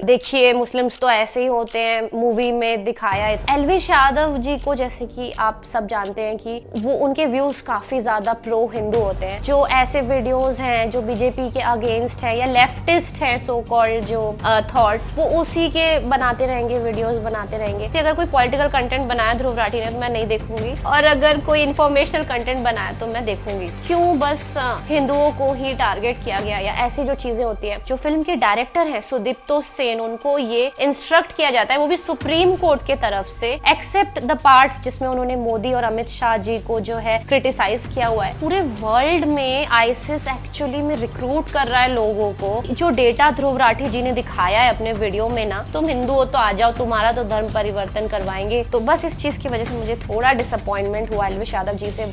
देखिए मुस्लिम्स तो ऐसे ही होते हैं, मूवी में दिखाया है। एल्विश यादव जी को जैसे कि आप सब जानते हैं कि वो उनके व्यूज काफी ज्यादा प्रो हिंदू होते हैं। जो ऐसे वीडियोस हैं जो बीजेपी के अगेंस्ट है या लेफ्टिस्ट हैं सो कॉल्ड जो थॉट्स, वो उसी के बनाते रहेंगे, वीडियोस बनाते रहेंगे। कि अगर कोई पॉलिटिकल कंटेंट बनाया ध्रुव राठी ने तो मैं नहीं देखूंगी, और अगर कोई इन्फॉर्मेशनल कंटेंट बनाया तो मैं देखूंगी। क्यों बस हिंदुओं को ही टारगेट किया गया या ऐसी जो चीजें होती है। जो फिल्म के डायरेक्टर है सुदीप्तो सेन, उनको ये इंस्ट्रक्ट किया जाता है, वो भी सुप्रीम कोर्ट के तरफ से, एक्सेप्ट द पार्ट्स जिसमें उन्होंने मोदी और अमित शाह जी को जो है क्रिटिसाइज किया हुआ है। पूरे वर्ल्ड में आईसिस एक्चुअली में रिक्रूट कर रहा है लोगों को। जो डेटा ध्रुव राठी जी ने दिखाया है अपने वीडियो में ना, तुम हिंदू हो तो आ जाओ, तुम्हारा तो धर्म परिवर्तन करवाएंगे। तो बस इस चीज की वजह से मुझे थोड़ा डिसअपॉइंटमेंट हुआ एल्विश यादव जी से।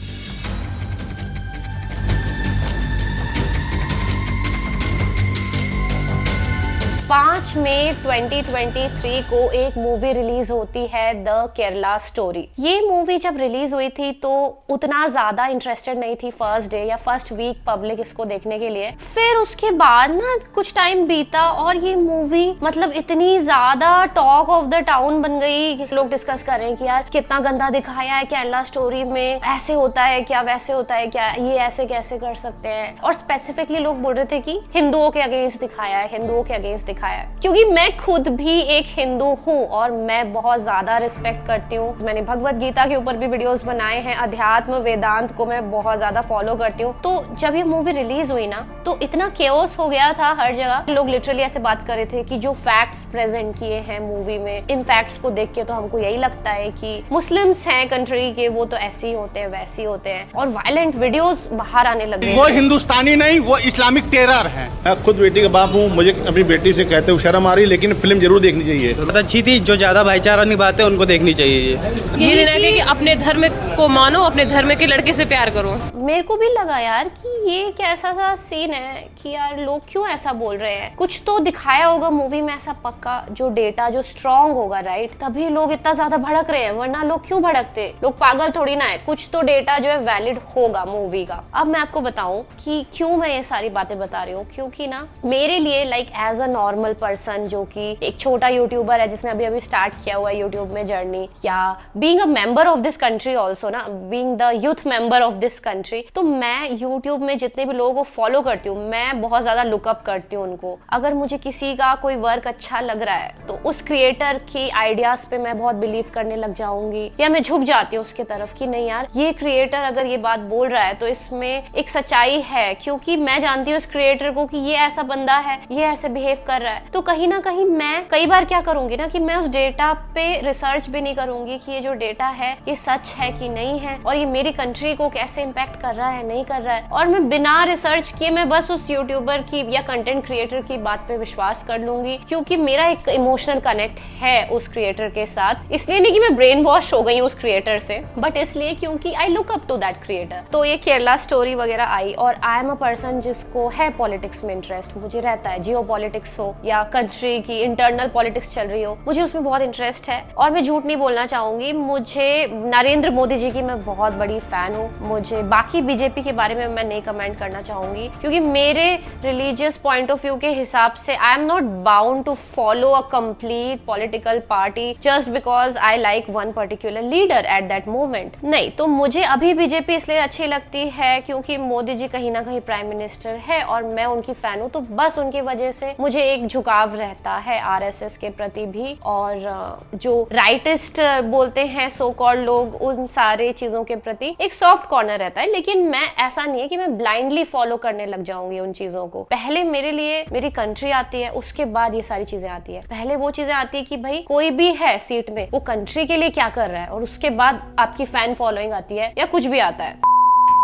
5 मई 2023 को एक मूवी रिलीज होती है द केरला स्टोरी। ये मूवी जब रिलीज हुई थी तो उतना ज्यादा इंटरेस्टेड नहीं थी फर्स्ट डे या फर्स्ट वीक पब्लिक इसको देखने के लिए। फिर उसके बाद ना कुछ टाइम बीता और ये मूवी मतलब इतनी ज्यादा टॉक ऑफ द टाउन बन गई। लोग डिस्कस कर रहे हैं कि यार कितना गंदा दिखाया है केरला स्टोरी में, ऐसे होता है क्या, वैसे होता है क्या, ये ऐसे कैसे कर सकते हैं। और स्पेसिफिकली लोग बोल रहे थे कि हिंदुओं के अगेंस्ट दिखाया है, हिंदुओं के अगेंस्ट दिखाया है। क्योंकि मैं खुद भी एक हिंदू हूँ और मैं बहुत ज्यादा रिस्पेक्ट करती हूँ। मैंने भगवत गीता के ऊपर भी वीडियोस बनाए हैं, अध्यात्म वेदांत को मैं बहुत ज्यादा फॉलो करती हूँ। तो जब ये मूवी रिलीज हुई ना तो इतना केओस हो गया था हर जगह। लोग लिटरली ऐसे बात कर रहे थे कि जो फैक्ट्स प्रेजेंट किए हैं मूवी में, इन फैक्ट्स को देख के तो हमको यही लगता है कि मुस्लिम्स हैं कंट्री के, वो तो ऐसे ही होते हैं, वैसे ही होते हैं। और वायलेंट वीडियोस बाहर आने लगे। वो हिंदुस्तानी नहीं, वो इस्लामिक टेरर है। मैं खुद बेटी का बाप हूँ, मुझे अपनी बेटी से कहते हुए शर्म आ रही, लेकिन फिल्म जरूर देखनी चाहिए। बहुत अच्छी थी। जो ज्यादा भाईचारा निभाते हैं उनको देखनी चाहिए। ये देना है कि अपने धर्म को मानो, अपने धर्म के लड़के से प्यार करो। मेरे को भी लगा यार कि ये कैसा सा सीन है कि यार लोग क्यों ऐसा बोल रहे हैं। कुछ तो दिखाया होगा मूवी में ऐसा पक्का, जो डेटा जो स्ट्रॉन्ग होगा राइट, तभी लोग इतना ज्यादा भड़क रहे हैं, वरना लोग क्यों भड़कते। लोग पागल थोड़ी ना है, कुछ तो डेटा जो है वैलिड होगा मूवी का। अब मैं आपको बताऊं कि क्यों मैं ये सारी बातें बता रही हूँ। क्योंकि ना मेरे लिए like as a normal person जो कि एक छोटा यूट्यूबर है जिसने अभी स्टार्ट किया हुआ है यूट्यूब में जर्नी, या being a member of this country also ना, being the youth member of this country, तो मैं यूट्यूब में जितने भी लोगों को फॉलो करती हूँ, मैं बहुत ज्यादा लुकअप करती हूँ उनको। अगर मुझे किसी का कोई वर्क अच्छा लग रहा है तो उस क्रिएटर की आइडियाज पे मैं बहुत बिलीव करने लग जाऊंगी, या मैं झुक जाती हूँ उसके तरफ कि नहीं यार ये क्रिएटर अगर ये बात बोल रहा है तो इसमें एक सच्चाई है। क्योंकि मैं जानती हूँ उस क्रिएटर को कि ये ऐसा बंदा है, ये ऐसे बिहेव कर रहा है। तो कहीं ना कहीं मैं कई बार क्या करूंगी ना कि मैं उस डेटा पे रिसर्च भी नहीं करूंगी कि ये जो डेटा है ये सच है कि नहीं है, और ये मेरी कंट्री को कैसे इम्पैक्ट कर रहा है, नहीं कर रहा है। और मैं बिना रिसर्च किए मैं बस उस यूट्यूबर की या कंटेंट क्रिएटर की बात पे विश्वास कर लूंगी। क्योंकि मेरा एक इमोशनल कनेक्ट है उस क्रिएटर के साथ। इसलिए नहीं कि मैं ब्रेन वॉश हो गई उस क्रिएटर से, बट इसलिए क्योंकि I look up to that creator. तो ये केरला स्टोरी वगैरह आई, और आई एम अ पर्सन जिसको है पॉलिटिक्स में इंटरेस्ट, मुझे रहता है, जियो पॉलिटिक्स हो या कंट्री की इंटरनल पॉलिटिक्स चल रही हो, मुझे उसमें बहुत इंटरेस्ट है। और मैं झूठ नहीं बोलना चाहूंगी, मुझे नरेंद्र मोदी जी की मैं बहुत बड़ी फैन हूँ। मुझे बाकी बीजेपी के बारे में मैं नहीं कमेंट करना चाहूंगी, क्योंकि मेरे रिलीजियस पॉइंट ऑफ व्यू के हिसाब से I am not bound to follow a complete political party just because I like one particular leader at that moment. नहीं, तो मुझे अभी बीजेपी इसलिए अच्छी लगती है क्योंकि मोदी जी कहीं ना कहीं प्राइम मिनिस्टर है और मैं उनकी फैन हूँ। तो बस उनकी वजह से मुझे एक झुकाव रहता है आरएसएस के प्रति भी, और जो राइटिस्ट बोलते हैं सो कॉल्ड लोग, उन सारे चीजों के प्रति एक सॉफ्ट कॉर्नर रहता है। लेकिन मैं ऐसा नहीं है कि मैं ब्लाइंडली फॉलो करने लग जाऊंगी उन चीजों को। पहले मेरे लिए मेरी कंट्री आती है, उसके बाद ये सारी चीजें आती है। पहले वो चीजें आती है कि भाई कोई भी है सीट में, वो कंट्री के लिए क्या कर रहा है, और उसके बाद आपकी फैन फॉलोइंग आती है या कुछ भी आता है।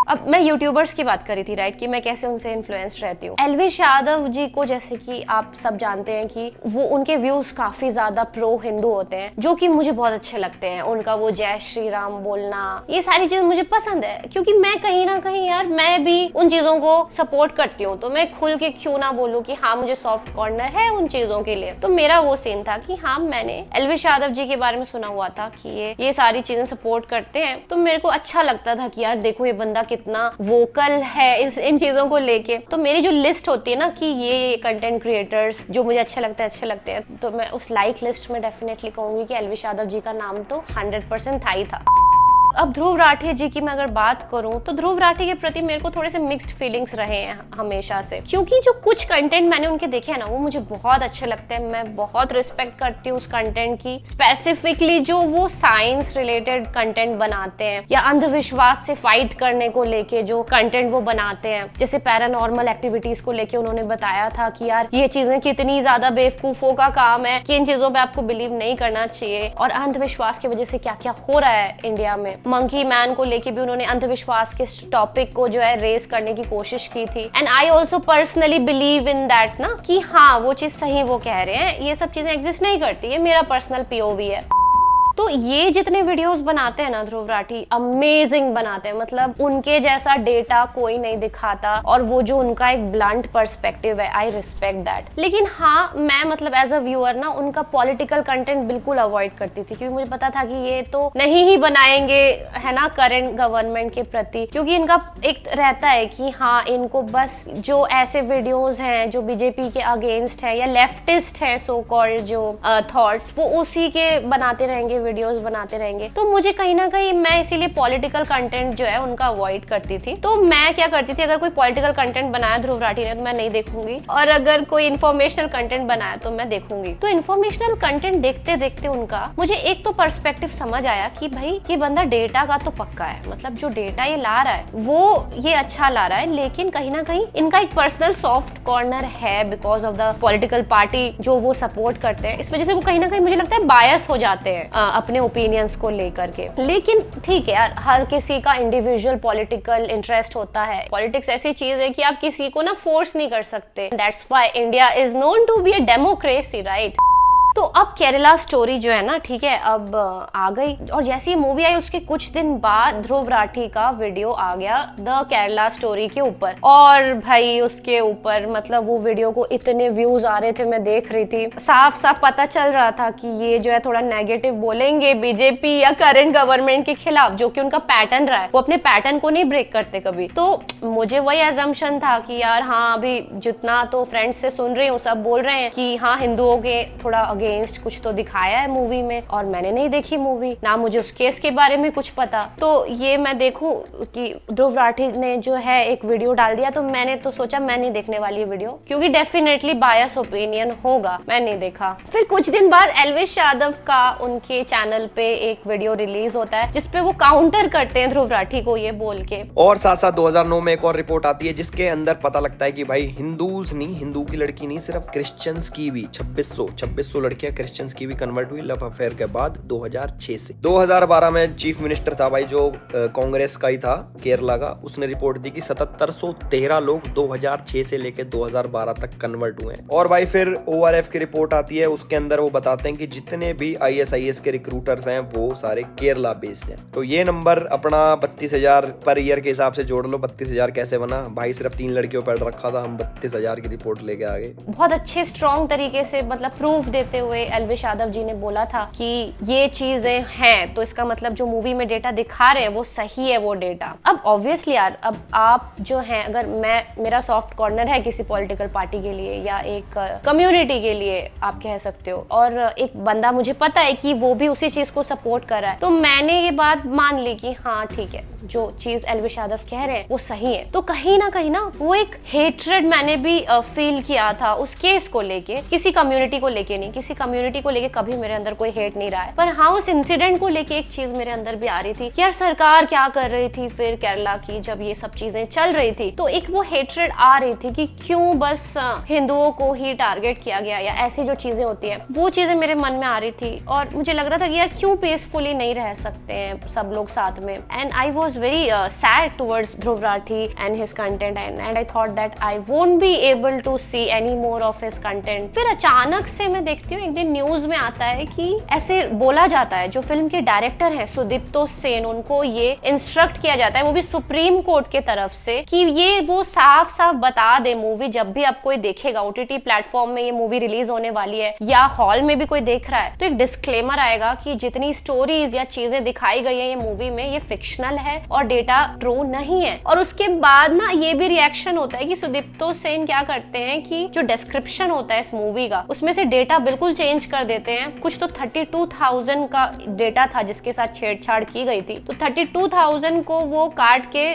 अब मैं यूट्यूबर्स की बात करी थी राइट, कि मैं कैसे उनसे इन्फ्लुएंस्ड रहती हूँ। एल्विश यादव जी को जैसे कि आप सब जानते हैं कि वो उनके व्यूज काफी ज्यादा प्रो हिंदू होते हैं, जो कि मुझे बहुत अच्छे लगते हैं। उनका वो जय श्री राम बोलना, ये सारी चीजें मुझे पसंद है। क्योंकि मैं कहीं ना कहीं यार मैं भी उन चीजों को सपोर्ट करती हूँ, तो मैं खुल के क्यों ना बोलूँ कि हाँ मुझे सॉफ्ट कॉर्नर है उन चीजों के लिए। तो मेरा वो सीन था कि हाँ मैंने एल्विश यादव जी के बारे में सुना हुआ था कि ये सारी चीजें सपोर्ट करते हैं, तो मेरे को अच्छा लगता था कि यार देखो ये बंदा इतना वोकल है इन चीजों को लेके। तो मेरी जो लिस्ट होती है ना कि ये कंटेंट क्रिएटर्स जो मुझे अच्छे लगते हैं, तो मैं उस लाइक लिस्ट में डेफिनेटली कहूंगी कि एल्विश यादव जी का नाम तो 100% था ही था। अब ध्रुव राठी जी की मैं अगर बात करूं तो ध्रुव राठी के प्रति मेरे को थोड़े से मिक्स्ड फीलिंग्स रहे हैं हमेशा से, क्योंकि जो कुछ कंटेंट मैंने उनके देखे हैं ना वो मुझे बहुत अच्छे लगते हैं। मैं बहुत रिस्पेक्ट करती हूँ उस कंटेंट की, स्पेसिफिकली जो वो साइंस रिलेटेड कंटेंट बनाते हैं या अंधविश्वास से फाइट करने को लेके जो कंटेंट वो बनाते हैं। जैसे पैरानॉर्मल एक्टिविटीज को लेके उन्होंने बताया था कि यार ये चीजें कितनी ज्यादा बेवकूफों का काम है कि इन चीजों पे आपको बिलीव नहीं करना चाहिए, और अंधविश्वास की वजह से क्या क्या हो रहा है इंडिया में। मंकी मैन को लेके भी उन्होंने अंधविश्वास के टॉपिक को जो है रेस करने की कोशिश की थी। And I also personally believe in that ना कि हाँ वो चीज सही वो कह रहे हैं, ये सब चीजें एग्जिस्ट नहीं करती, ये मेरा पर्सनल पीओवी है। तो ये जितने वीडियोस बनाते हैं ना ध्रुव राठी, अमेजिंग बनाते हैं, मतलब उनके जैसा डेटा कोई नहीं दिखाता, और वो जो उनका एक ब्लंट पर्सपेक्टिव है, आई रिस्पेक्ट दैट। लेकिन हाँ मैं मतलब एज अ व्यूअर ना उनका पॉलिटिकल कंटेंट बिल्कुल अवॉइड करती थी, क्योंकि मुझे पता था कि ये तो नहीं ही बनाएंगे है ना करंट गवर्नमेंट के प्रति, क्योंकि इनका एक रहता है कि हाँ इनको बस जो ऐसे वीडियोस हैं जो बीजेपी के अगेंस्ट है या लेफ्टिस्ट है सो कॉल्ड जो थॉट्स, वो उसी के बनाते रहेंगे, वीडियोस बनाते रहेंगे। तो मुझे कहीं ना कहीं मैं इसीलिए पॉलिटिकल कंटेंट जो है उनका अवॉइड करती थी। तो मैं क्या करती थी, अगर कोई पॉलिटिकल कंटेंट बनाया ध्रुव राठी ने तो मैं नहीं देखूंगी, और अगर कोई इन्फॉर्मेशनल कंटेंट बनाया तो मैं देखूंगी। तो इन्फॉर्मेशनल कंटेंट देखते देखते उनका मुझे एक तो पर्सपेक्टिव समझ आया कि भाई ये बंदा डेटा का तो पक्का है, मतलब जो डेटा ये ला रहा है वो ये अच्छा ला रहा है, लेकिन कहीं ना कहीं इनका एक पर्सनल सॉफ्ट कॉर्नर है because of the political party जो वो सपोर्ट करते हैं। इस वजह से वो कहीं ना कहीं मुझे लगता है बायस हो जाते हैं अपने ओपिनियंस को लेकर के। लेकिन ठीक है यार, हर किसी का इंडिविजुअल पॉलिटिकल इंटरेस्ट होता है। पॉलिटिक्स ऐसी चीज है कि आप किसी को ना फोर्स नहीं कर सकते। That's why India is known to be a democracy, right. तो अब केरला स्टोरी जो है ना, ठीक है, अब आ गई, और जैसी मूवी आई उसके कुछ दिन बाद ध्रुव राठी का वीडियो आ गया द केरला स्टोरी के ऊपर, और भाई उसके ऊपर मतलब वो वीडियो को इतने व्यूज आ रहे थे, मैं देख रही थी, साफ साफ पता चल रहा था कि ये जो है थोड़ा नेगेटिव बोलेंगे बीजेपी या करंट गवर्नमेंट के खिलाफ, जो कि उनका पैटर्न रहा है, वो अपने पैटर्न को नहीं ब्रेक करते कभी। तो मुझे वही एजम्पशन था कि यार हाँ अभी जितना तो फ्रेंड्स से सुन रही हूँ सब बोल रहे हैं कि हाँ हिंदुओं के थोड़ा अगेंस्ट कुछ तो दिखाया है मूवी में, और मैंने नहीं देखी मूवी, ना मुझे उस केस के बारे में कुछ पता। तो ये मैं देखूं कि ध्रुव राठी ने जो है एक वीडियो डाल दिया, तो मैंने तो सोचा मैं नहीं देखने वाली वीडियो, क्योंकि डेफिनेटली बायस ओपिनियन होगा। मैं नहीं देखा। फिर कुछ दिन बाद एल्विश यादव का उनके चैनल पे एक वीडियो रिलीज होता है जिसपे वो काउंटर करते हैं ध्रुव राठी को ये बोल के। और साथ साथ 2009 में एक और रिपोर्ट आती है जिसके अंदर पता लगता है कि भाई हिंदूज नहीं, हिंदू की लड़की नहीं, सिर्फ क्रिश्चियंस की भी 2600 लड़कियां क्रिश्चियंस की भी कन्वर्ट हुई लव अफेयर के बाद 2006 से। 2012 में चीफ मिनिस्टर था भाई जो कांग्रेस का ही था केरला का, उसने रिपोर्ट दी कि 7713 लोग 2006 से लेकर 2012 तक कन्वर्ट हुए हैं। और भाई फिर ORF की रिपोर्ट आती है, उसके अंदर वो बताते हैं कि जितने भी ISIS के रिक्रूटर्स हैं वो सारे केरला बेस्ड हैं। तो ये नंबर अपना 32,000 पर ईयर के हिसाब से जोड़ लो। 32,000 कैसे बना भाई, सिर्फ 3 लड़कियों पर रखा था, हम 32,000 की रिपोर्ट लेके आ गए। बहुत अच्छे स्ट्रॉन्ग तरीके से मतलब प्रूफ देते हुए एल्विश यादव जी ने बोला था कि ये चीजें हैं, तो इसका मतलब जो मूवी में डेटा दिखा रहे हैं वो सही है वो डेटा। अब ऑब्वियसली यार, अब आप जो हैं, अगर मेरा सॉफ्ट कॉर्नर है किसी पॉलिटिकल पार्टी के लिए या एक कम्युनिटी के लिए आप कह सकते हो, और एक बंदा मुझे पता है कि वो भी उसी चीज को सपोर्ट कर रहा है, तो मैंने ये बात मान ली कि हाँ ठीक है जो चीज एल्विश यादव कह रहे हैं वो सही है। तो कहीं ना वो एक हेट्रेड मैंने भी फील किया था उस केस को लेके, किसी कम्युनिटी को लेके नहीं, किसी कम्युनिटी को लेके कभी मेरे अंदर कोई हेट नहीं रहा है, पर हाँ उस इंसिडेंट को लेके एक चीज मेरे अंदर भी आ रही थी कि यार सरकार क्या कर रही थी फिर केरला की, जब ये सब चीजें चल रही थी तो एक वो हेट्रेड आ रही थी कि क्यों बस हिंदुओं को ही टारगेट किया गया, या ऐसी जो चीजें होती है वो चीजें मेरे मन में आ रही थी, और मुझे लग रहा था कि यार क्यों पीसफुली नहीं रह सकते हैं सब लोग साथ में। And I was very sad towards Dhruv Rathee and his content, and I thought that I won't be able to see any more of his content. फिर अचानक से मैं देखती हूँ ना एक दिन न्यूज में आता है कि ऐसे बोला जाता है, जो फिल्म के डायरेक्टर हैं सुदीप्तो सेन, उनको ये इंस्ट्रक्ट किया जाता है, वो भी सुप्रीम कोर्ट के तरफ से, कि ये वो साफ साफ बता दे मूवी जब भी आप कोई देखेगा, ओटीटी प्लेटफॉर्म में ये मूवी रिलीज होने वाली है या हॉल में भी कोई देख रहा है, तो एक डिस्क्लेमर आएगा कि जितनी स्टोरीज या चीजें दिखाई गई है ये मूवी में, ये फिक्शनल है और डेटा ट्रू नहीं है। और उसके बाद ना ये भी रिएक्शन होता है कि सुदीप्तो सेन क्या करते हैं कि जो डिस्क्रिप्शन होता है इस मूवी का, उसमें से डेटा बिल्कुल चेंज कर देते हैं। कुछ तो 32,000 का डेटा था जिसके साथ छेड़छाड़ की गई थी, तो 32,000 को वो काट के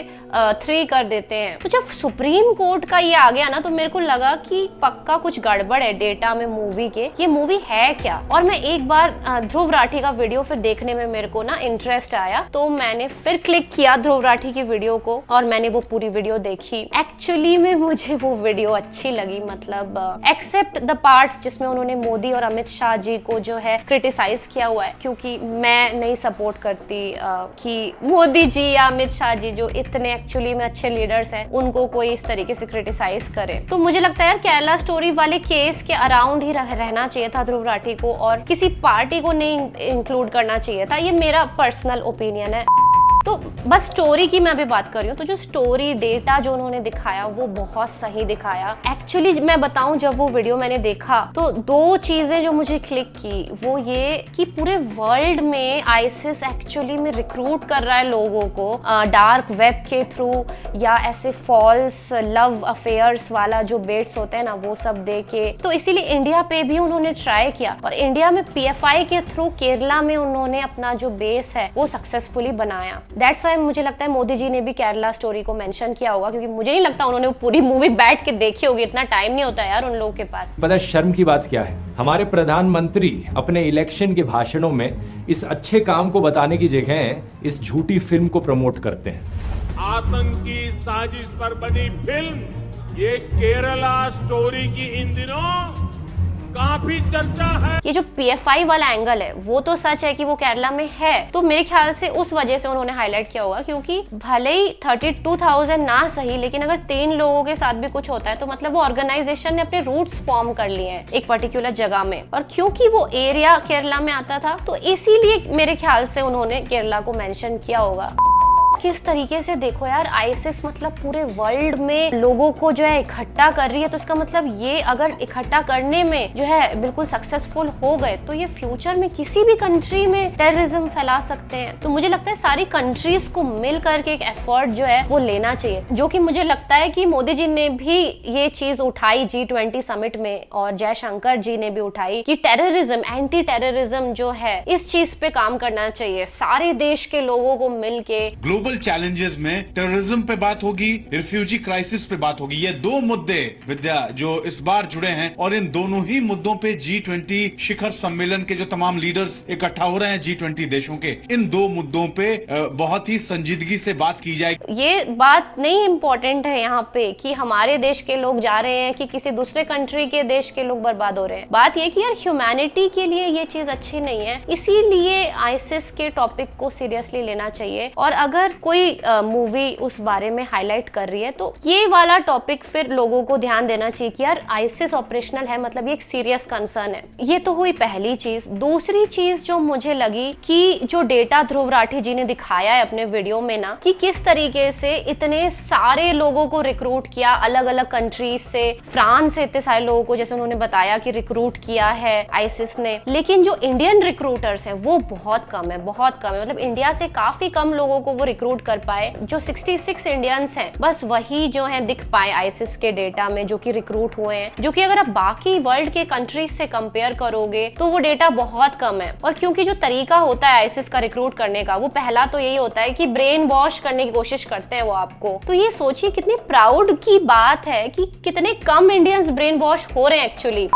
3 कर देते हैं। तो जब सुप्रीम कोर्ट का ये आ गया ना, तो मेरे को लगा कि पक्का कुछ गड़बड़ है डेटा में मूवी के, ये मूवी है क्या। और मैं एक बार ध्रुव राठी का वीडियो फिर देखने में मेरे को ना इंटरेस्ट आया, तो मैंने फिर क्लिक किया ध्रुव राठी की वीडियो को और मैंने वो पूरी वीडियो देखी। एक्चुअली में मुझे वो वीडियो अच्छी लगी, मतलब एक्सेप्ट द पार्ट्स जिसमें उन्होंने मोदी और अमित शाह जी को जो है क्रिटिसाइज किया हुआ है, क्योंकि मैं नहीं सपोर्ट करती कि मोदी जी या अमित शाह जी जो इतने एक्चुअली में अच्छे लीडर्स हैं, उनको कोई इस तरीके से क्रिटिसाइज करे। तो मुझे लगता है यार केरला स्टोरी वाले केस के अराउंड ही रहना चाहिए था ध्रुव राठी को, और किसी पार्टी को नहीं इंक्लूड करना चाहिए था। ये मेरा पर्सनल ओपिनियन है। तो बस स्टोरी की मैं अभी बात कर रही हूँ, तो जो स्टोरी डेटा जो उन्होंने दिखाया वो बहुत सही दिखाया। एक्चुअली मैं बताऊं, जब वो वीडियो मैंने देखा तो 2 चीजें जो मुझे क्लिक की, वो ये कि पूरे वर्ल्ड में आईसिस एक्चुअली में रिक्रूट कर रहा है लोगों को डार्क वेब के थ्रू, या ऐसे फॉल्स लव अफेयर्स वाला जो बेट्स होते हैं ना, वो सब दे के। तो इसीलिए इंडिया पे भी उन्होंने ट्राई किया, और इंडिया में PFI के थ्रू केरला में उन्होंने अपना जो बेस है वो सक्सेसफुली बनाया। दैट्स वाई मुझे लगता है मोदी जी ने भी केरला स्टोरी को मेंशन किया होगा, क्योंकि मुझे नहीं लगता उन्होंने वो पूरी मूवी बैठ के देखी होगी, इतना टाइम नहीं होता यार उन लोगों के पास। पता शर्म की बात क्या है, हमारे प्रधानमंत्री अपने इलेक्शन के भाषणों में इस अच्छे काम को बताने की जगह इस झूठी फिल्म को प्रमोट करते हैं। आतंकी साजिश पर बनी फिल्म ये केरला स्टोरी की इन दिनों काफी चर्चा है। ये जो PFI वाला एंगल है वो तो सच है कि वो केरला में है, तो मेरे ख्याल से उस वजह से उन्होंने हाईलाइट किया होगा, क्योंकि भले ही 32,000 ना सही, लेकिन अगर 3 लोगों के साथ भी कुछ होता है तो मतलब वो ऑर्गेनाइजेशन ने अपने रूट्स फॉर्म कर लिए हैं एक पर्टिकुलर जगह में, और क्योंकि वो एरिया केरला में आता था तो इसीलिए मेरे ख्याल से उन्होंने केरला को मेंशन किया होगा। किस तरीके से देखो यार, आईसिस मतलब पूरे वर्ल्ड में लोगों को जो है इकट्ठा कर रही है, तो इसका मतलब ये अगर इकट्ठा करने में जो है बिल्कुल सक्सेसफुल हो गए तो ये फ्यूचर में किसी भी कंट्री में टेररिज्म फैला सकते हैं। तो मुझे लगता है सारी कंट्रीज को मिल करके एक एफर्ट जो है वो लेना चाहिए, जो कि मुझे लगता है कि मोदी जी ने भी ये चीज उठाई G20 समिट में, और जयशंकर जी ने भी उठाई कि टेररिज्म, एंटी टेररिज्म जो है इस चीज पे काम करना चाहिए, सारे देश के लोगों को मिल के। ग्लोबल चैलेंजेस में टेररिज्म पे बात होगी, रिफ्यूजी क्राइसिस पे बात होगी। ये 2 मुद्दे विद्या जो इस बार जुड़े हैं, और इन दोनों ही मुद्दों पे G20 शिखर सम्मेलन के जो तमाम लीडर्स इकट्ठा हो रहे हैं G20 देशों के, इन 2 मुद्दों पे बहुत ही संजीदगी से बात की जाए। ये बात नहीं इम्पोर्टेंट है यहाँ पे कि हमारे देश के लोग जा रहे हैं कि किसी दूसरे कंट्री के देश के लोग बर्बाद हो रहे हैं। बात ये कि यार ह्यूमैनिटी के लिए ये चीज अच्छी नहीं है, इसीलिए आईसिस के टॉपिक को सीरियसली लेना चाहिए। और अगर कोई मूवी उस बारे में हाईलाइट कर रही है तो ये वाला टॉपिक फिर लोगों को ध्यान देना चाहिए कि यार आईसिस ऑपरेशनल है, मतलब ये एक सीरियस कंसर्न है। ये तो हुई पहली चीज। दूसरी चीज जो मुझे लगी कि जो डेटा ध्रुव राठी जी ने दिखाया है अपने वीडियो में ना, कि किस तरीके से इतने सारे लोगों को रिक्रूट किया अलग अलग कंट्रीज से, फ्रांस से इतने सारे लोगों को जैसे उन्होंने बताया कि रिक्रूट किया है आईसिस ने, लेकिन जो इंडियन रिक्रूटर्स हैं वो बहुत कम है, बहुत कम है। मतलब इंडिया से काफी कम लोगों को वो रिक्रूट कर पाए। जो 66 इंडियंस हैं बस वही जो है दिख पाए आईसिस के डेटा में जो कि रिक्रूट हुए हैं, जो कि अगर आप बाकी वर्ल्ड के कंट्रीज से कंपेयर करोगे तो वो डेटा बहुत कम है। और क्योंकि जो तरीका होता है आईसिस का रिक्रूट करने का, वो पहला तो यही होता है कि ब्रेन वॉश करने की कोशिश करते हैं वो आपको। तो ये सोचिए कितनी प्राउड की बात है कि कितने कम इंडियंस ब्रेन वॉश हो रहे हैं एक्चुअली।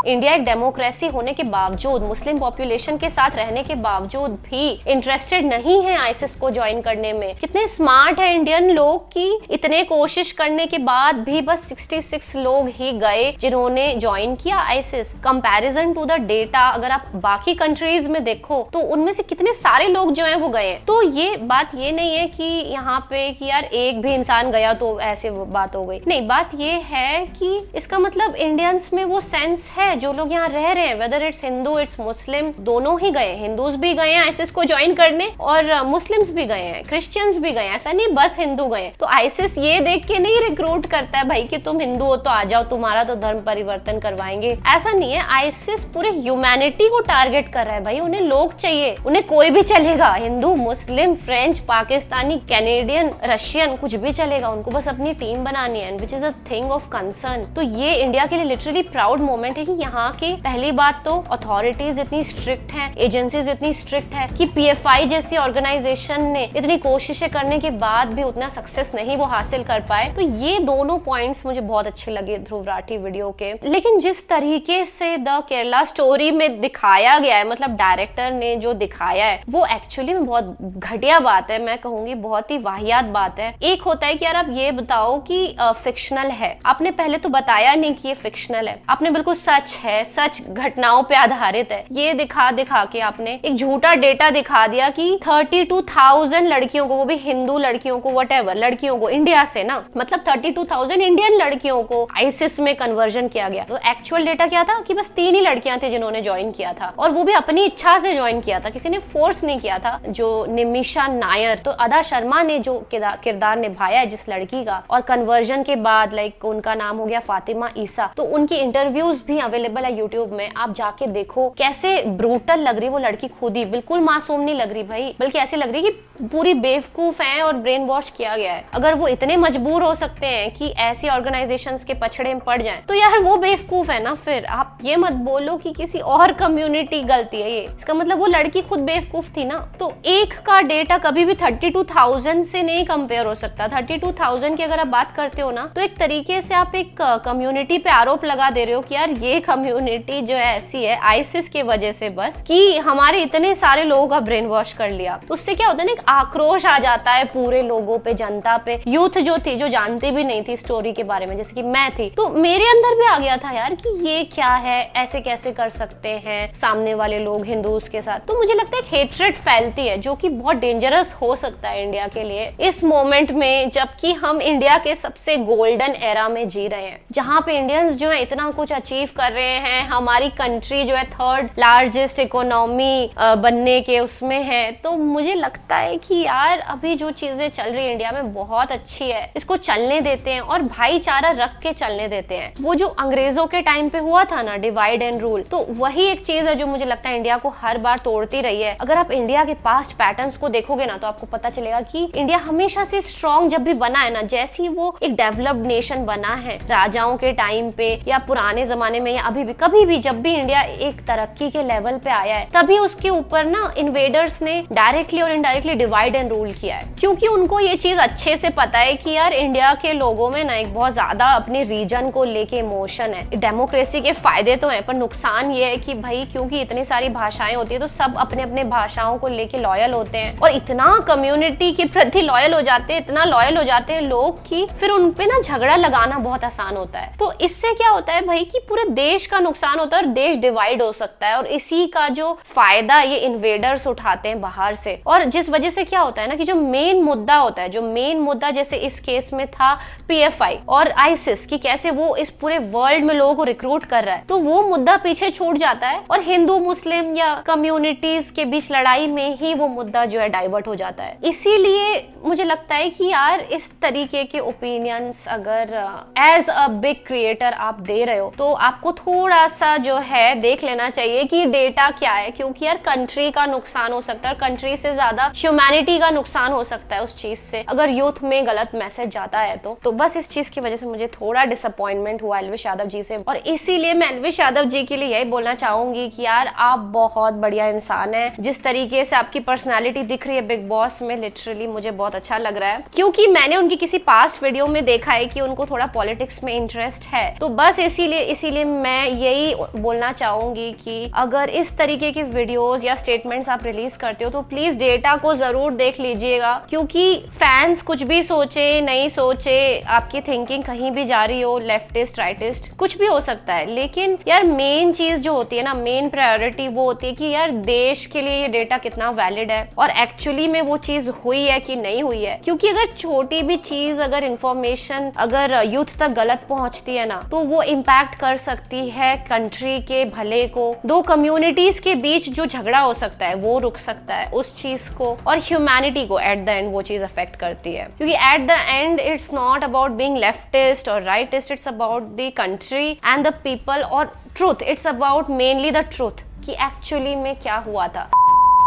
इंडिया एक डेमोक्रेसी होने के बावजूद, मुस्लिम पॉपुलेशन के साथ रहने के बावजूद भी इंटरेस्टेड नहीं है आईसिस को ज्वाइन करने में। कितने स्मार्ट है इंडियन लोग कि इतने कोशिश करने के बाद भी बस 66 लोग ही गए जिन्होंने ज्वाइन किया ISIS. Comparison to the data अगर आप बाकी कंट्रीज में देखो तो उनमें से कितने सारे लोग जो हैं वो गए। तो ये बात ये नहीं है कि यहाँ पे कि यार एक भी इंसान गया तो ऐसे बात हो गई, नहीं। बात ये है कि इसका मतलब इंडियंस में वो सेंस है है जो लोग यहाँ रह रहे हैं, वेदर इट्स हिंदू इट्स मुस्लिम, दोनों ही गए, हिंदूज भी गए हैं आईसिस को ज्वाइन करने और मुस्लिम्स भी गए हैं, क्रिश्चियंस भी गए हैं, ऐसा नहीं बस हिंदू गए। तो आईसिस ये देख के नहीं रिक्रूट करता है भाई कि तुम हिंदू हो तो आ जाओ, तुम्हारा तो धर्म परिवर्तन करवाएंगे, ऐसा नहीं है। आईसिस पूरे ह्यूमैनिटी को टारगेट कर रहा है भाई, उन्हें लोग चाहिए, उन्हें कोई भी चलेगा, हिंदू मुस्लिम फ्रेंच पाकिस्तानी कैनेडियन रशियन कुछ भी चलेगा, उनको बस अपनी टीम बनानी है, which is a thing of concern. तो ये इंडिया के लिए लिटरली प्राउड मोमेंट है कि यहाँ की पहली बात तो अथॉरिटीज इतनी स्ट्रिक्ट हैं, एजेंसीज इतनी स्ट्रिक्ट है कि पीएफआई जैसी ऑर्गेनाइजेशन ने इतनी कोशिशें करने के बाद भी उतना सक्सेस नहीं वो हासिल कर पाए। तो ये दोनों पॉइंट्स मुझे बहुत अच्छे लगे ध्रुव राठी वीडियो के। लेकिन जिस तरीके से द केरला स्टोरी में दिखाया गया है, मतलब डायरेक्टर ने जो दिखाया है वो एक्चुअली में बहुत घटिया बात है, मैं कहूंगी बहुत ही वाहियात बात है। एक होता है कि यार आप ये बताओ कि फिक्शनल है, आपने पहले तो बताया नहीं कि ये फिक्शनल है, आपने बिल्कुल सच है, सच घटनाओं पे आधारित है, ये दिखा के आपने एक झूठा डेटा दिखा दिया कि 32,000 लड़कियों को, वो भी हिंदू लड़कियों को, व्हाटएवर लड़कियों को इंडिया से ना, मतलब 32,000 इंडियन लड़कियों को आईसिस में कन्वर्जन किया गया। तो एक्चुअल डेटा क्या था कि बस 3 ही लड़कियां थी जिन्होंने ज्वाइन किया था, और वो भी अपनी इच्छा से ज्वाइन किया था, किसी ने फोर्स नहीं किया था। जो निमिषा नायर, तो अदा शर्मा ने जो किरदार निभाया है जिस लड़की का, और कन्वर्जन के बाद लाइक उनका नाम हो गया फातिमा ईसा, तो उनकी इंटरव्यूज भी अवेलेबल है यूट्यूब में, आप जाके देखो कैसे ब्रूटल लग रही वो लड़की, खुद ही बिल्कुल मासूम नहीं लग रही भाई, बल्कि ऐसी लग रही कि पूरी बेवकूफ है और ब्रेन वॉश किया गया है। अगर वो इतने मजबूर हो सकते हैं कि ऐसी ऑर्गेनाइजेशंस के पछड़े में पड़ जाएं, तो यार वो बेवकूफ है ना। फिर आप ये मत बोलो कि किसी और कम्युनिटी गलती है, ये इसका मतलब वो लड़की खुद बेवकूफ थी ना। तो एक का डेटा कभी भी 32,000 से नहीं कंपेयर हो सकता। 32,000 की अगर आप बात करते हो ना, तो एक तरीके से आप एक कम्युनिटी पे आरोप लगा दे रहे हो कि यार ये कम्युनिटी जो है ऐसी है आईसिस की वजह से, बस कि हमारे इतने सारे लोगों का ब्रेन वॉश कर लिया। तो उससे क्या होता है ना, एक आक्रोश आ जाता है पूरे लोगों पे, जनता पे, यूथ जो थी, जो जानती भी नहीं थी स्टोरी के बारे में, जैसे कि मैं थी, तो मेरे अंदर भी आ गया था यार कि ये क्या है, ऐसे कैसे कर सकते हैं सामने वाले लोग हिंदूज के साथ। तो मुझे लगता है हेट्रेड फैलती है, जो कि बहुत डेंजरस हो सकता है इंडिया के लिए इस मोमेंट में, जबकि हम इंडिया के सबसे गोल्डन एरा में जी रहे हैं, जहाँ पे इंडियंस जो है इतना कुछ अचीव कर रहे हैं, हमारी कंट्री जो है 3rd लार्जेस्ट इकोनॉमी बनने के उसमें है। तो मुझे लगता है कि यार अभी जो चीजें चल रही है इंडिया में बहुत अच्छी है, इसको चलने देते हैं और भाईचारा रख के चलने देते हैं। वो जो अंग्रेजों के टाइम पे हुआ था ना, डिवाइड एंड रूल, तो वही एक चीज है जो मुझे लगता है इंडिया को हर बार तोड़ती रही है। अगर आप इंडिया के पास्ट पैटर्न्स को देखोगे ना, तो आपको पता चलेगा कि इंडिया हमेशा से स्ट्रॉन्ग जब भी बना है ना, जैसे ही वो एक डेवलप्ड नेशन बना है राजाओं के टाइम पे या पुराने जमाने में, या अभी भी कभी भी जब भी इंडिया एक तरक्की के लेवल पे आया है, तभी उसके ऊपर ना इन्वेडर्स ने डायरेक्टली और इनडायरेक्टली डिवाइड एंड रूल किया है, क्योंकि उनको ये चीज अच्छे से पता है कि यार इंडिया के लोगों में ना एक बहुत ज्यादा अपने रीजन को लेके इमोशन है। डेमोक्रेसी के फायदे तो हैं, पर नुकसान ये है कि भाई क्योंकि इतनी सारी भाषाएं होती है, तो सब अपने अपने भाषाओं को लेके लॉयल होते हैं, और इतना कम्युनिटी के प्रति लॉयल हो जाते हैं, इतना लॉयल हो जाते हैं लोग कि फिर उनपे ना झगड़ा लगाना बहुत आसान होता है। तो इससे क्या होता है भाई कि पूरे देश का नुकसान होता है और देश डिवाइड हो सकता है, और इसी का जो फायदा ये इन्वेडर्स उठाते हैं बाहर से। और जिस वजह से क्या होता है ना कि जो मेन मुद्दा होता है, जो मेन मुद्दा जैसे इस केस में था पीएफआई और आईसिस की कैसे वो इस पूरे वर्ल्ड में लोगों को रिक्रूट कर रहा है, तो वो मुद्दा पीछे छूट जाता है और हिंदू मुस्लिम या कम्युनिटीज के बीच लड़ाई में ही वो मुद्दा जो है डाइवर्ट हो जाता है। इसीलिए मुझे लगता है कि यार इस तरीके के ओपिनियंस अगर एज अ बिग क्रिएटर आप दे रहे हो, तो आपको थोड़ा सा जो है देख लेना चाहिए कि डेटा क्या है, क्योंकि यार कंट्री का नुकसान हो सकता है, कंट्री से ज्यादा ह्यूमैनिटी का नुकसान हो सकता है उस चीज से, अगर यूथ में गलत मैसेज जाता है तो बस इस चीज की वजह से मुझे थोड़ा डिसअपॉइंटमेंट हुआ एल्विश यादव जी से। और इसीलिए मैं एल्विश यादव जी के लिए यही बोलना चाहूंगी कि यार आप बहुत बढ़िया इंसान है, जिस तरीके से आपकी पर्सनैलिटी दिख रही है बिग बॉस में, लिटरली मुझे बहुत अच्छा लग रहा है, क्योंकि मैंने उनकी किसी पास्ट वीडियो में देखा है कि उनको थोड़ा पॉलिटिक्स में इंटरेस्ट है। तो बस इसीलिए मैं यही बोलना चाहूंगी कि अगर इस तरीके के वीडियोस या स्टेटमेंट्स आप रिलीज करते हो, तो प्लीज डेटा को जरूर देख लीजिएगा, क्योंकि फैंस कुछ भी सोचे नहीं सोचे, आपकी थिंकिंग कहीं भी जा रही हो, लेफ्टिस्ट राइटिस्ट कुछ भी हो सकता है, लेकिन यार मेन चीज जो होती है ना, मेन प्रायोरिटी वो होती है कि यार देश के लिए ये डेटा कितना वैलिड है और एक्चुअली में वो चीज हुई है कि नहीं हुई है। क्योंकि अगर छोटी भी चीज, अगर इंफॉर्मेशन अगर यूथ तक गलत पहुंचती है ना, तो वो इम्पैक्ट कर सकती की है कंट्री के भले को, दो कम्युनिटीज के बीच जो झगड़ा हो सकता है वो रुक सकता है, उस चीज को और ह्यूमैनिटी को एट द एंड वो चीज अफेक्ट करती है। क्योंकि at the end it's not about being leftist और rightist, it's about the country and the people और truth, it's about mainly the truth कि एक्चुअली में क्या हुआ था।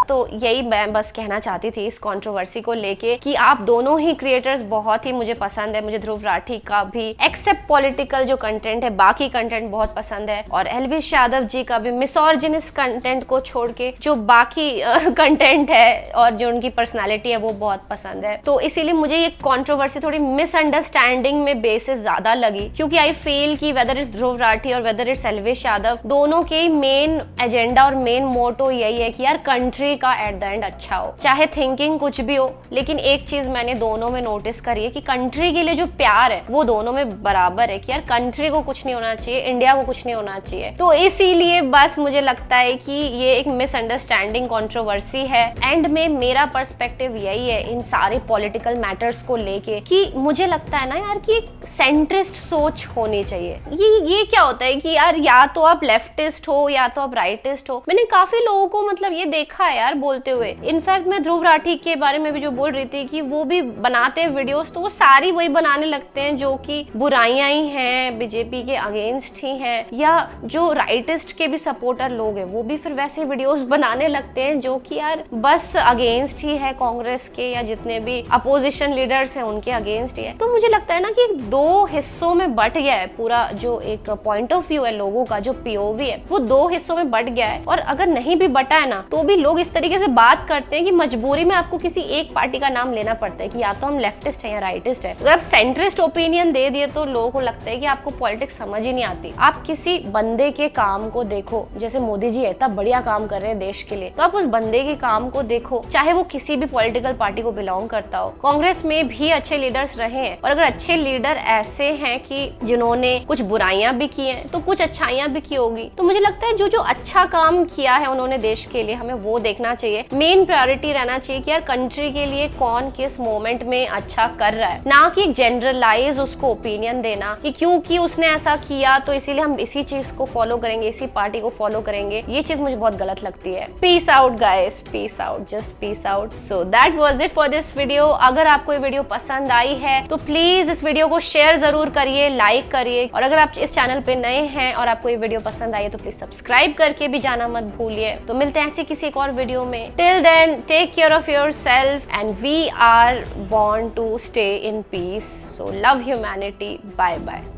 तो यही मैं बस कहना चाहती थी इस कंट्रोवर्सी को लेके कि आप दोनों ही क्रिएटर्स बहुत ही मुझे पसंद है, मुझे ध्रुव राठी का भी एक्सेप्ट पॉलिटिकल जो कंटेंट है बाकी कंटेंट बहुत पसंद है, और एल्विश यादव जी का भी मिसोर्जिनिस्ट कंटेंट को छोड़ के जो बाकी कंटेंट है और जो उनकी पर्सनालिटी है वो बहुत पसंद है। तो इसीलिए मुझे ये कंट्रोवर्सी थोड़ी मिसअंडरस्टैंडिंग में बेसिस ज्यादा लगी, क्योंकि आई फील कि वेदर इट्स ध्रुव राठी और वेदर इट्स एल्विश यादव, दोनों के मेन एजेंडा और मेन मोटो यही है कि यार कंट्री का एट द एंड अच्छा हो, चाहे थिंकिंग कुछ भी हो। लेकिन एक चीज मैंने दोनों में नोटिस करी है कि कंट्री के लिए जो प्यार है वो दोनों में बराबर है कि यार कंट्री को कुछ नहीं होना चाहिए, इंडिया को कुछ नहीं होना चाहिए। तो इसीलिए बस मुझे लगता है कि ये एक मिसअंडरस्टैंडिंग कंट्रोवर्सी है। एंड में मेरा पर्सपेक्टिव यही है इन सारे पॉलिटिकल मैटर्स को लेके कि मुझे लगता है ना यार कि एक सेंट्रिस्ट सोच होनी चाहिए। ये क्या होता है कि यार या तो आप लेफ्टिस्ट हो या तो आप राइटिस्ट हो। मैंने काफी लोगों को मतलब ये देखा है यार बोलते हुए, इनफैक्ट मैं ध्रुव राठी के बारे में भी जो बोल रही थी कि वो भी बनाते हैं वीडियोस, तो वो सारी वही बनाने लगते हैं जो कि बुराइयां ही हैं, बीजेपी के अगेंस्ट ही हैं, या जो राइटिस्ट के भी सपोर्टर लोग हैं वो भी फिर वैसे वीडियोस बनाने लगते हैं जो कि यार बस अगेंस्ट ही है कांग्रेस के या जितने भी अपोजिशन लीडर्स हैं उनके अगेंस्ट ही है। तो मुझे लगता है ना कि दो हिस्सों में बट गया है पूरा जो एक पॉइंट ऑफ व्यू है लोगों का, जो पीओवी है वो दो हिस्सों में बट गया है। और अगर नहीं भी बटा है ना तो भी लोग इस तरीके से बात करते हैं कि मजबूरी में आपको किसी एक पार्टी का नाम लेना पड़ता है कि या तो हम लेफ्टिस्ट हैं या राइटिस्ट है। अगर आप सेंट्रिस्ट ओपिनियन दे दिए तो लोगों को लगता है कि आपको पॉलिटिक्स समझ ही नहीं आती। आप किसी बंदे के काम को देखो, जैसे मोदी जी है इतना बढ़िया काम कर रहे हैं देश के लिए, तो आप उस बंदे के काम को देखो, चाहे वो किसी भी पॉलिटिकल पार्टी को बिलोंग करता हो। कांग्रेस में भी अच्छे लीडर्स रहे हैं, और अगर अच्छे लीडर ऐसे हैं कि जिन्होंने कुछ बुराइयां भी की हैं तो कुछ अच्छाइयां भी की होगी। तो मुझे लगता है जो अच्छा काम किया है उन्होंने देश के लिए, हमें वो देखना चाहिए। मेन प्रायोरिटी रहना चाहिए कि यार कंट्री के लिए कौन किस मोमेंट में अच्छा कर रहा है, ना कि जनरलाइज उसको ओपिनियन देना कि क्योंकि उसने ऐसा किया तो इसीलिए हम इसी चीज को फॉलो करेंगे, इसी पार्टी को फॉलो करेंगे। ये चीज मुझे बहुत गलत लगती है। Peace out guys, peace out, just peace out. So that was it for this video. अगर आपको ये वीडियो पसंद आई है तो प्लीज इस वीडियो को शेयर जरूर करिए, लाइक करिए, और अगर आप इस चैनल पे नए हैं और आपको ये वीडियो पसंद आई है तो प्लीज सब्सक्राइब करके भी जाना मत भूलिए। तो मिलते हैं ऐसे किसी एक और वीडियो में। Till then, take care of yourself, and we are born to stay in peace. So love humanity. Bye bye.